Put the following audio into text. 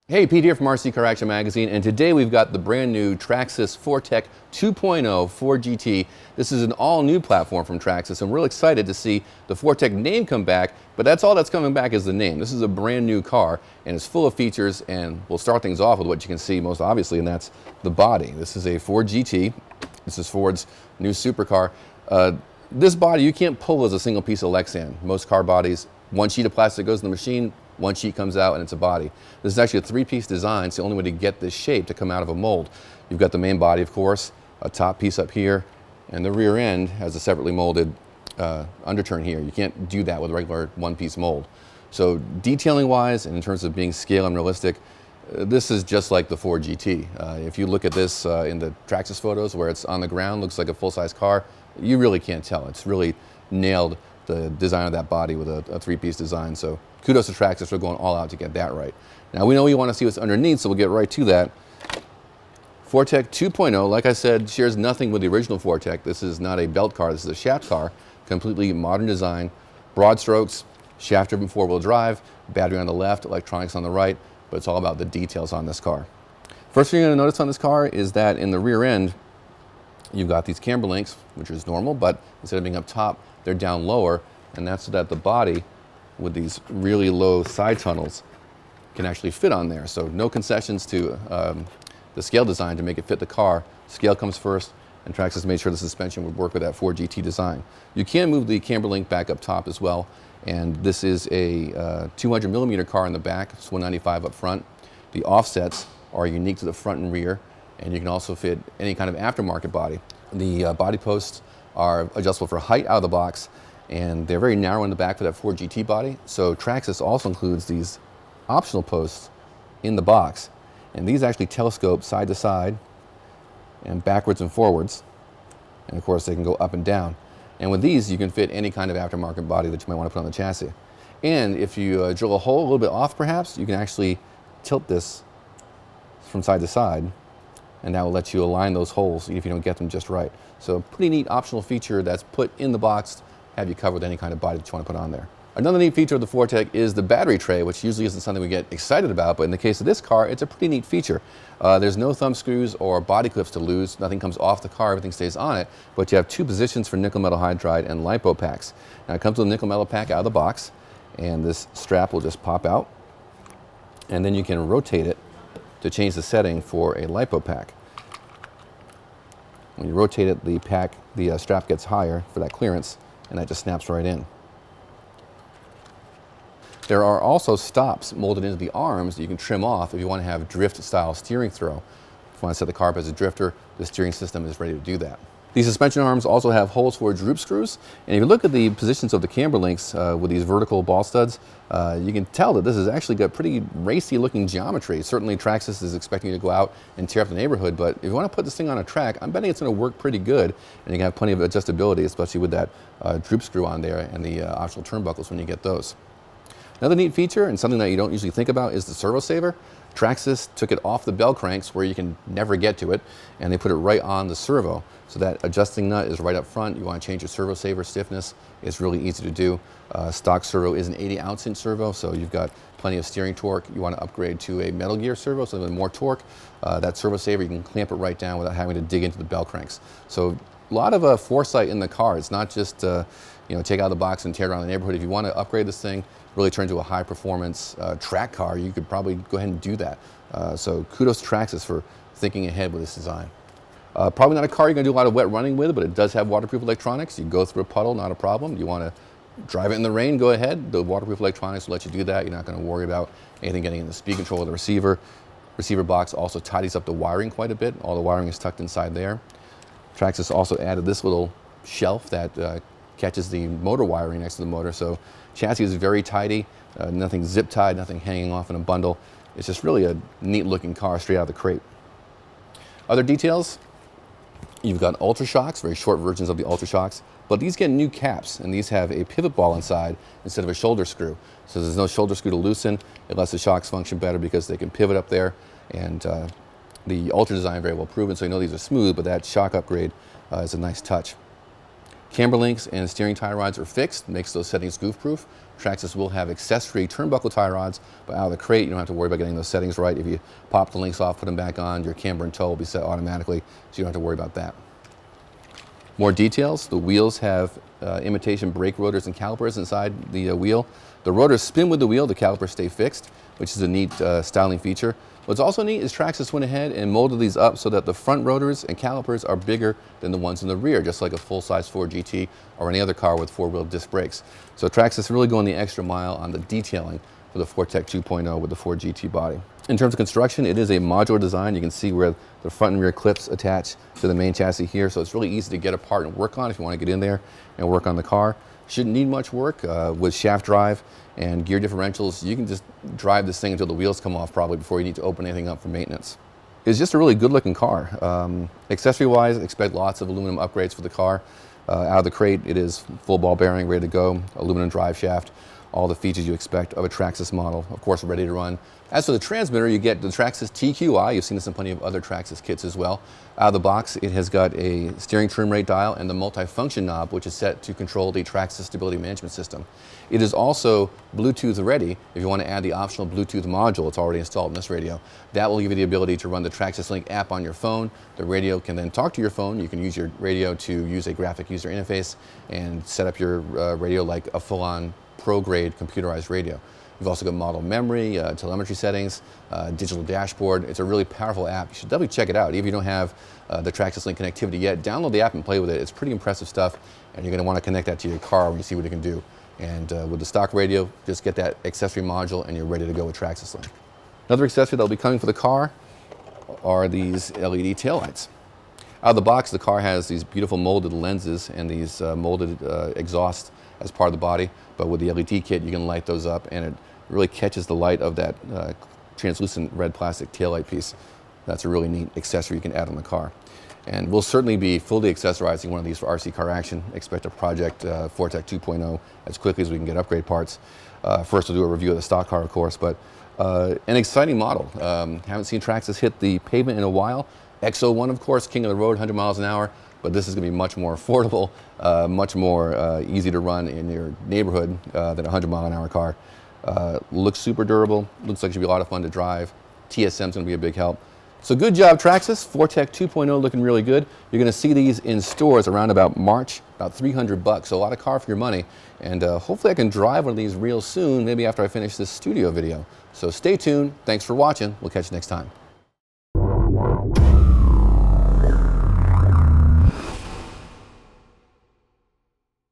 Hey, Pete here from RC Car Action Magazine, and today we've got the brand new Traxxas 4-Tec 2.0 4GT. This is an all-new platform from Traxxas, and we're real excited to see the 4-Tec name come back, but that's all that's coming back is the name. This is a brand new car, and it's full of features, and we'll start things off with what you can see most obviously, and that's the body. This is a 4GT. This is Ford's new supercar. This body, you can't pull as a single piece of Lexan. Most car bodies, one sheet of plastic goes in the machine, one sheet comes out and it's a body. This is actually a three-piece design. It's the only way to get this shape to come out of a mold. You've got the main body, of course, a top piece up here, and the rear end has a separately molded underturn here. You can't do that with a regular one-piece mold. So detailing-wise, and in terms of being scale and realistic, this is just like the 4GT. If you look at this in the Traxxas photos where it's on the ground, looks like a full-size car, you really can't tell. It's really nailed the design of that body with a three-piece design. So kudos to Traxxas for going all out to get that right. Now we know you want to see what's underneath, so we'll get right to that. 4-Tec 2.0, like I said, shares nothing with the original 4-Tec. This is not a belt car, this is a shaft car. Completely modern design, broad strokes, shaft-driven four-wheel drive, battery on the left, electronics on the right, but it's all about the details on this car. First thing you're going to notice on this car is that in the rear end, you've got these camber links, which is normal, but instead of being up top, they're down lower, and that's so that the body with these really low side tunnels can actually fit on there. So no concessions to the scale design to make it fit the car. Scale comes first, and Traxxas made sure the suspension would work with that 4GT design. You can move the camber link back up top as well, and this is a 200 millimeter car in the back, it's 195 up front. The offsets are unique to the front and rear, and you can also fit any kind of aftermarket body. The body posts are adjustable for height out of the box, and they're very narrow in the back for that 4GT body. So Traxxas also includes these optional posts in the box, and these actually telescope side to side and backwards and forwards, and of course they can go up and down. And with these you can fit any kind of aftermarket body that you might want to put on the chassis. And if you drill a hole a little bit off perhaps, you can actually tilt this from side to side, and that will let you align those holes if you don't get them just right. So a pretty neat optional feature that's put in the box, have you covered with any kind of body that you want to put on there. Another neat feature of the 4-Tec is the battery tray, which usually isn't something we get excited about, but in the case of this car, it's a pretty neat feature. There's no thumb screws or body clips to lose. Nothing comes off the car, everything stays on it, but you have two positions for nickel metal hydride and LiPo packs. Now it comes with a nickel metal pack out of the box, and this strap will just pop out, and then you can rotate it to change the setting for a LiPo pack. When you rotate it, the strap gets higher for that clearance, and that just snaps right in. There are also stops molded into the arms that you can trim off if you want to have drift-style steering throw. If you want to set the car up as a drifter, the steering system is ready to do that. These suspension arms also have holes for droop screws, and if you look at the positions of the camber links with these vertical ball studs, you can tell that this has actually got pretty racy looking geometry. Certainly Traxxas is expecting you to go out and tear up the neighborhood, but if you want to put this thing on a track, I'm betting it's going to work pretty good, and you can have plenty of adjustability, especially with that droop screw on there and the optional turnbuckles when you get those. Another neat feature, and something that you don't usually think about, is the Servo Saver. Traxxas took it off the bell cranks where you can never get to it, and they put it right on the servo. So that adjusting nut is right up front. You want to change your Servo Saver stiffness, it's really easy to do. Stock servo is an 80-ounce servo, so you've got plenty of steering torque. You want to upgrade to a metal gear servo, so with more torque. That Servo Saver, you can clamp it right down without having to dig into the bell cranks. So a lot of foresight in the car. It's not just take out the box and tear it around the neighborhood. If you want to upgrade this thing, really turn into a high-performance track car, you could probably go ahead and do that. So kudos to Traxxas for thinking ahead with this design. Probably not a car you're going to do a lot of wet running with, but it does have waterproof electronics. You go through a puddle, not a problem. You want to drive it in the rain, go ahead. The waterproof electronics will let you do that. You're not going to worry about anything getting in the speed control of the receiver. Receiver box also tidies up the wiring quite a bit. All the wiring is tucked inside there. Traxxas also added this little shelf that catches the motor wiring next to the motor. So chassis is very tidy, nothing zip tied, nothing hanging off in a bundle. It's just really a neat looking car straight out of the crate. Other details, you've got Ultra Shocks, very short versions of the Ultra Shocks, but these get new caps, and these have a pivot ball inside instead of a shoulder screw. So there's no shoulder screw to loosen. It lets the shocks function better because they can pivot up there, and the Ultra design very well proven, so you know these are smooth, but that shock upgrade is a nice touch. Camber links and steering tie rods are fixed, makes those settings goof-proof. Traxxas will have accessory turnbuckle tie rods, but out of the crate, you don't have to worry about getting those settings right. If you pop the links off, put them back on, your camber and toe will be set automatically, so you don't have to worry about that. More details, the wheels have imitation brake rotors and calipers inside the wheel. The rotors spin with the wheel, the calipers stay fixed, which is a neat styling feature. What's also neat is Traxxas went ahead and molded these up so that the front rotors and calipers are bigger than the ones in the rear, just like a full-size 4GT or any other car with four-wheel disc brakes. So Traxxas really going the extra mile on the detailing for the 4-Tec 2.0 with the 4GT body. In terms of construction, it is a modular design. You can see where the front and rear clips attach to the main chassis here, so it's really easy to get apart and work on if you want to get in there and work on the car. Shouldn't need much work with shaft drive and gear differentials. You can just drive this thing until the wheels come off probably before you need to open anything up for maintenance. It's just a really good looking car. Accessory wise, expect lots of aluminum upgrades for the car. Out of the crate, it is full ball bearing, ready to go, aluminum drive shaft, all the features you expect of a Traxxas model, of course ready to run. As for the transmitter, you get the Traxxas TQI. You've seen this in plenty of other Traxxas kits as well. Out of the box, it has got a steering trim rate dial and the multi-function knob, which is set to control the Traxxas stability management system. It is also Bluetooth ready if you want to add the optional Bluetooth module. It's already installed in this radio. That will give you the ability to run the Traxxas Link app on your phone. The radio can then talk to your phone. You can use your radio to use a graphic user interface and set up your radio like a full-on pro-grade computerized radio. You've also got model memory, telemetry settings, digital dashboard. It's a really powerful app. You should definitely check it out. Even if you don't have the Traxxas Link connectivity yet, download the app and play with it. It's pretty impressive stuff, and you're going to want to connect that to your car when you see what it can do. And with the stock radio, just get that accessory module and you're ready to go with Traxxas Link. Another accessory that will be coming for the car are these LED taillights. Out of the box, the car has these beautiful molded lenses and these molded exhaust as part of the body, but with the LED kit you can light those up and it really catches the light of that translucent red plastic taillight piece. That's a really neat accessory you can add on the car. And we'll certainly be fully accessorizing one of these for RC Car Action. Expect a project 4-Tec 2.0 as quickly as we can get upgrade parts. First we'll do a review of the stock car, of course, but an exciting model. Haven't seen Traxxas hit the pavement in a while. X01, of course, king of the road, 100 miles an hour, but this is going to be much more affordable, much more easy to run in your neighborhood than a 100-mile-an-hour car. Looks super durable, looks like it should be a lot of fun to drive. TSM is going to be a big help. So good job, Traxxas. 4-Tec 2.0 looking really good. You're going to see these in stores around about March, about $300, so a lot of car for your money. And hopefully I can drive one of these real soon, maybe after I finish this studio video. So stay tuned. Thanks for watching. We'll catch you next time.